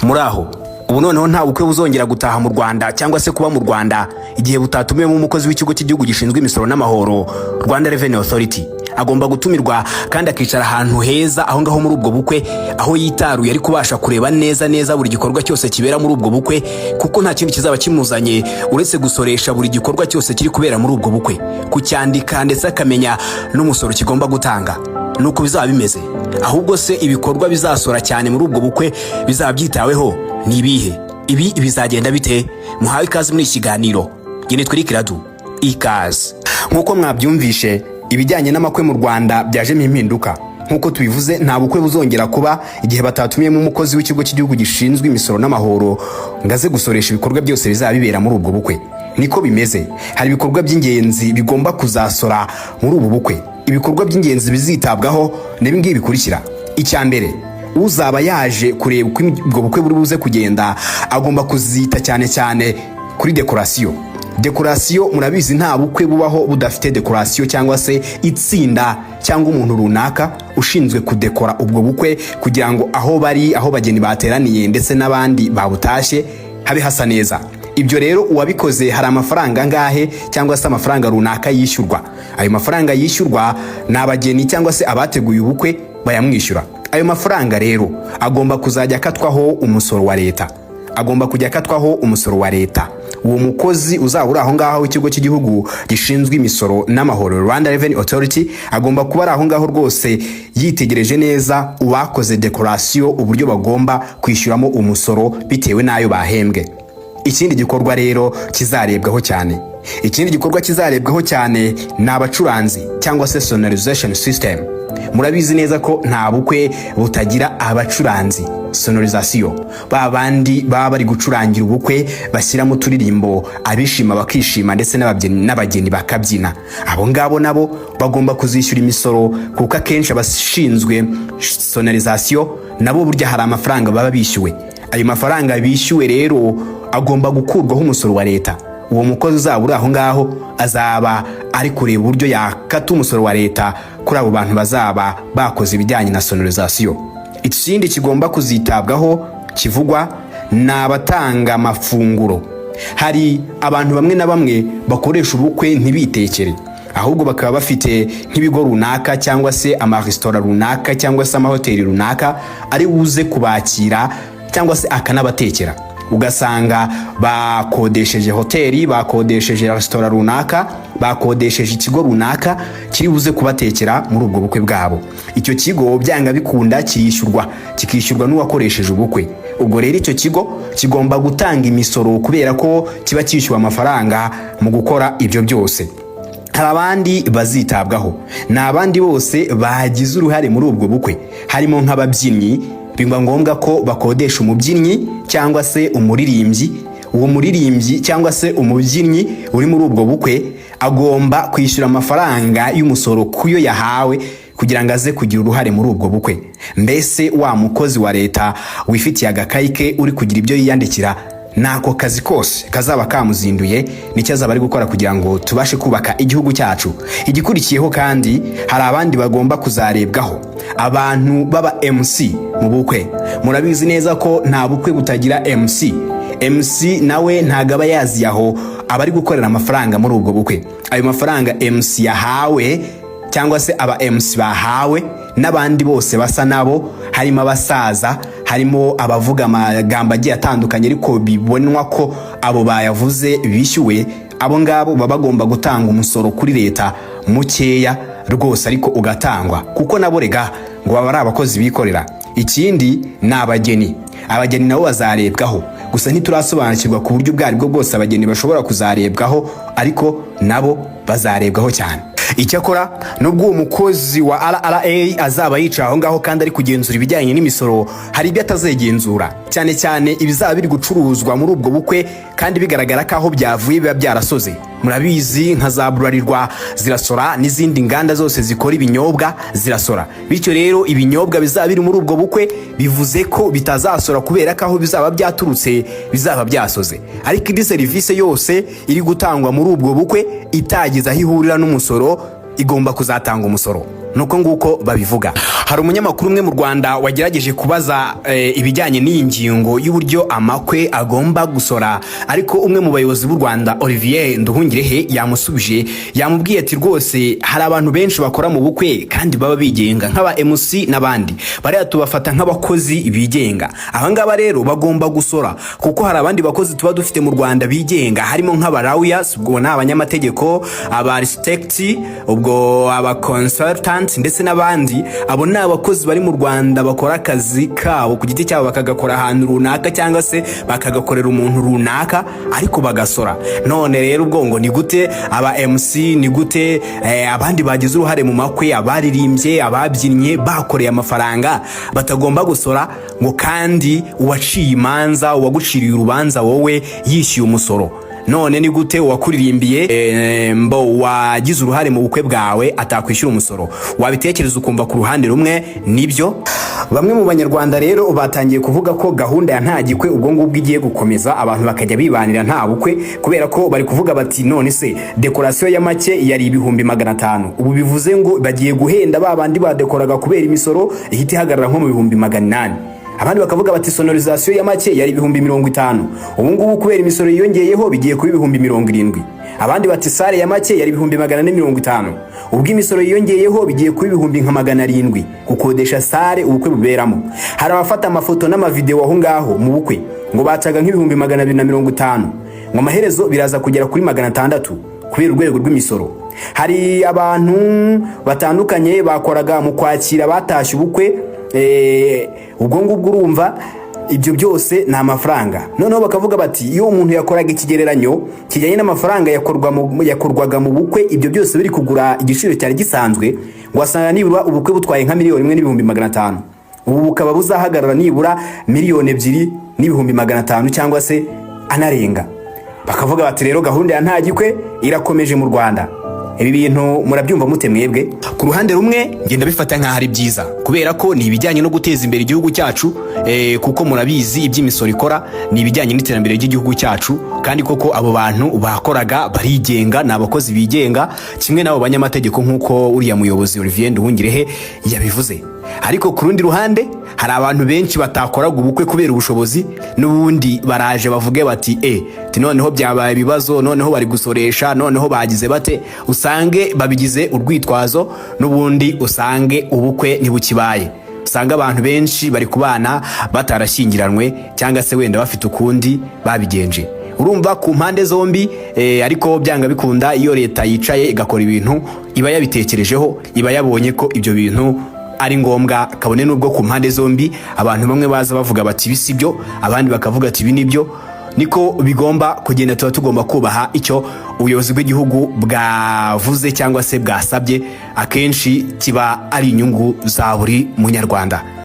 Muraho, ubu noneho nta bukwe buzongera gutaha mu Rwanda cyangwa se kuba mu Rwanda igihe butatumiwemo umukozi w'ikigo cy'igihugu gishinzwe imisoro n'amahoro, Rwanda Revenue Authority. Agomba gutumirwa kandi akicara ahantu heza aho ngaho muri ubwo bukwe, aho yitaruye ari kubasha kureba neza buri gikorwa cyose kibera muri ubwo bukwe, kuko nta kindi kizaba kimuzanye uretse gusoresha buri gikorwa cyose kiri kubera muri ubwo bukwe, kucyandika ndetse akamenya n'umusoro kigomba gutanga. Nuko bizaba bimeze. Ahubwo se ibikorwa bizasora cyane muri ubwo bukwe bizaba byitaweho ni ibihe? Ibi bizagenda bite? Muhawe ikaze muri iki kiganiro. Gene twirikiradu ikaze. Nkuko mwabyumvishe, ibijyanye n'amakwe mu Rwanda byajemo impinduka. Nkuko tubivuze, nta bukwe buzongera kuba igihe batatumiyemo umukozi w'ikigo cy'igihugu gishinzwe imisoro n'amahoro ngaze gusoresha ibikorwa byose bizaba bibera muri ubwo bukwe. Niko bimeze. Hari ibikorwa by'ingenzi bigomba kuzasora muri ubu bukwe. Ibikorwa by'ingenzi bizitabwaho nibi ngibi bikurikira. Icya mbere, uzaba yaje kureba uko ubwo bukwe buri buze kugenda agomba kuzita cyane kuri dekorasiyo. Dekorasiyo murabizi, nta bukwe bubaho budafite dekorasiyo cyangwa se itsinda cyangwa umuntu runaka ushinzwe kudekora ubwo bukwe kugira ngo aho bari, aho bageni bateraniye ndetse n'abandi babutashye habe hasa neza. Ibyo rero uwabikoze hari amafaranga ngahe cyangwa se amafaranga runaka yishyurwa. Ayo mafaranga yishyurwa n'abageni cyangwa se abateguye ubukwe bayamwishyura. Ayo mafaranga rero agomba kuzajya akatwaho umusoro wa leta. Agomba kujya akatwaho umusoro wa leta. Uwo mukozi uzabura aho ngaho w'ikigo cy'igihugu gishinzwe imisoro n'amahoro, Rwanda Revenue Authority, agomba kuba ari aho ngaho rwose yitegereje neza uwakoze dekorasiyo uburyo bagomba kwishyuramo umusoro bitewe n'ayo bahembwe. Ikindi gikorwa rero kizarebwaho cyane. Ikindi gikorwa kizarebwaho cyane ni abacuranzi cyangwa se sonorization system. Murabizi neza ko nta bukwe butagira abacuranzi, sonorization. Babandi baba bari gucurangira ubukwe bashyiramo turirimbo, abishima bakishima ndetse n'abageni bakabyina. Abo ngabo nabo bagomba kuzishyura imisoro, kuko akenshi abashinzwe sonorization nabo burya hari amafaranga baba bishyuwe. Ayo mafaranga bishyuwe rero agomba gukurwaho umusoro wa leta. Uwo mukozi uzabura aho ngaho azaba ari kureba uburyo yakata umusoro wa leta kuri abo bantu bazaba bakoze ibijyanye na sonorization. Ikindi kigomba kuzitabwaho kivugwa ni abatanga amafunguro. Hari abantu bamwe na bamwe bakoresha ubukwe ntibitekere, ahubwo bakaba bafite nk'ibigo runaka cyangwa se amaresitora runaka cyangwa se amahoteli runaka ari buze kubakira cyangwa se akanabatekera. Ugasanga bakodesheje hoteli, bakodesheje resitora runaka, bakodesheje ikigo runaka kiri buze kubatekera muri ubwo bukwe bwabo. Icyo kigo byanga bikunda kiyishyurwa, kikishyurwa n'uwakoresheje ubukwe. Ubwo rero icyo kigo kigomba gutanga imisoro kubera ko kiba cyishyuwa amafaranga mu gukora ibyo byose. Hari abandi bazitabwaho, ni abandi bose bagize uruhare muri ubwo bukwe, harimo nk'ababyinnyi. Bingwa ngombwa ko bakodesha umubyinnyi cyangwa se umuririmbyi. Uwo muririmbyi cyangwa se umubyinnyi uri muri ubwo bukwe agomba kwishyura amafaranga y'umusoro kuyo yahawe kugira ngo aze kugira uruhare muri ubwo bukwe. Mbese wa mukozi wa leta wifitiye agakayi ke uri kugira ibyo yiyandikira, nako kazi kose kazaba kamuzinduye nicyo azaba ari gukora kugira ngo tubashe kubaka igihugu cyacu. Igikurikiyeho kandi hari abandi bagomba kuzarebwaho, abantu baba MC mu bukwe. Murabizi neza ko nta bukwe butagira MC. MC nawe ntagaba yazi aho abari gukorera amafaranga muri ubwo bukwe. Ayo mafaranga MC yahawe cyangwa se aba MC bahawe n'abandi bose basa nabo, harimo abasaza, harimo abavuga amagambo agiye atandukanye ariko bibonwa ko abo bayavuze bishyuwe. Abo ngabo baba bagomba gutanga umusoro kuri leta mukeya rwose ariko ugatangwa, kuko nabo rega ngo baba ari abakozi bikorera. Ikindi ni abageni. Abageni nabo bazarebwaho, gusa ntiturasobanukirwa ku buryo bwari bwo bwose abageni bashobora kuzarebwaho, ariko nabo bazarebwaho cyane. Icyakora nubwo uwo mukozi wa RRA azaba yicaye aho ngaho kandi ari kugenzura ibijyanye n'imisoro, hari ibyo atazegenzura, cyane ibizaba biri gucuruzwa muri ubwo bukwe kandi bigaragara ko aho byavuye biba byarasoze. Murabizi nka za Bralirwa zirasora n'izindi nganda zose zikora ibinyobwa zirasora. Bityo rero ibinyobwa bizaba biri muri ubwo bukwe bivuze ko bitazasora kubera ko aho bizaba byaturutse bizaba byasoze. Ariko indi serivisi yose iri gutangwa muri ubwo bukwe itagize aho ihurira n'umusoro igomba kuzatanga umusoro. nuko nguko babivuga. Hari umunyamakuru umwe mu Rwanda wagerageje kubaza ibijyanye n'iyi ngingo y'uburyo amakwe agomba gusora, ariko umwe mu bayobozi b'u Rwanda Olivier Nduhungirehe yamusubije, yamubwiye ati rwose hari abantu benshi bakora mu bukwe kandi baba bigenga nk'aba MC n'abandi, bariya tubafata nk'abakozi bigenga. Abangaba rero bagomba gusora kuko hari abandi bakozi tuba dufite mu Rwanda bigenga, harimo nk'abalawyers, ubwo ni abanyamategeko, aba architect, ubwo aba consultant ndetse n'abandi. Abo ni abakozi bari mu Rwanda bakora akazi kabo ku giti cyabo, bakagakora ahantu runaka cyangwa se bakagakorera umuntu runaka ariko bagasora. None rero ubwo ngo ni gute aba MC, ni gute abandi bagize uruhare mu makwe, abaririmbye, ababyinnye, bakoreye amafaranga batagomba gusora, ngo kandi uwaciye imanza, uwaguciriye urubanza wowe yishyuye umusoro? None ni gute wakuririmbiye wagize uruhare mu bukwe bwawe atakwishyura umusoro? Wabitekereza ukumva ku ruhande rumwe nibyo. Bamwe mu banyarwanda rero batangiye kuvuga ko gahunda ya nta gikwe ubwo ngubwo igiye gukomeza, abantu bakajya bibanira nta bukwe, kubera ko bari kuvuga bati none se dekorasiyo ya make yari 500, ubu bivuze ngo bagiye guhenda babandi badekoraga kubera imisoro ihita ihagarara nko mu 800. Abandi bakavuga bati sonorisation ya make yari 50, ubu ngubu kubera imisoro yiyongeyeho bigiye kuba 70. Abandi bati sale ya make yari 450, ubwo imisoro yiyongeyeho bigiye kuba 700 gukodesha sale ubukwe buberamo. Hari abafata amafoto n'amavideo aho ngaho mu bukwe ngo bacaga nk'ibihumbi 250, ngo amaherezo biraza kugera kuri 600 kubera urwego rw'imisoro. Hari abantu batandukanye bakoraga mu kwakira batashye ubukwe, ubwo ngubwo urumva ibyo byose ni amafaranga. Noneho bakavuga bati iyo umuntu yakoraga ikigereranyo kijyanye n'amafaranga yakorwaga mu bukwe, ibyo byose biri kugura igiciro cyari gisanzwe, wasanga nibura ubukwe butwaye nka 1,500,000, ubu bukaba buzahagarara nibura 2,500,000 cyangwa se anarenga. Bakavuga bati rero gahunda ya nta gikwe irakomeje mu Rwanda. Ibi bintu murabyumva mute mwebwe? Ku ruhande rumwe ngenda bifata nka hari byiza, kubera ko ni ibijyanye no guteza imbere igihugu cyacu, kuko murabizi iby'imisoro ikora ni ibijyanye n'iterambere ry'igihugu cyacu, kandi koko abo bantu bakoraga barigenga, ni abakozi bigenga kimwe n'abo banyamategeko nk'uko uriya muyobozi Olivier Nduhungirehe yabivuze. Ariko ku rundi ruhande hari abantu benshi batakoraga ubukwe kubera ubushobozi, n'ubundi baraje bavuge bati noneho byabaye ibibazo, noneho bari gusoresha, noneho bagize bate, usange babigize urwitwazo, n'ubundi usange ubukwe ntibukibaye. Usanga abantu benshi bari kubana batarashyingiranwe cyangwa se wenda bafite ukundi babigenje. Urumva ku mpande zombi, ariko byanga bikunda iyo leta yicaye igakora ibintu iba yabitekerejeho, iba yabonye ko ibyo bintu ari ngombwa, kabone nubwo ku mpande zombi abantu bamwe baza bavuga bati bisibyo, abandi bakavuga ati ibi nibyo. Niko bigomba kugenda, tuba tugomba kubaha icyo ubuyobozi bw'igihugu bwavuze cyangwa se bwasabye, akenshi kiba ari inyungu za buri munyarwanda.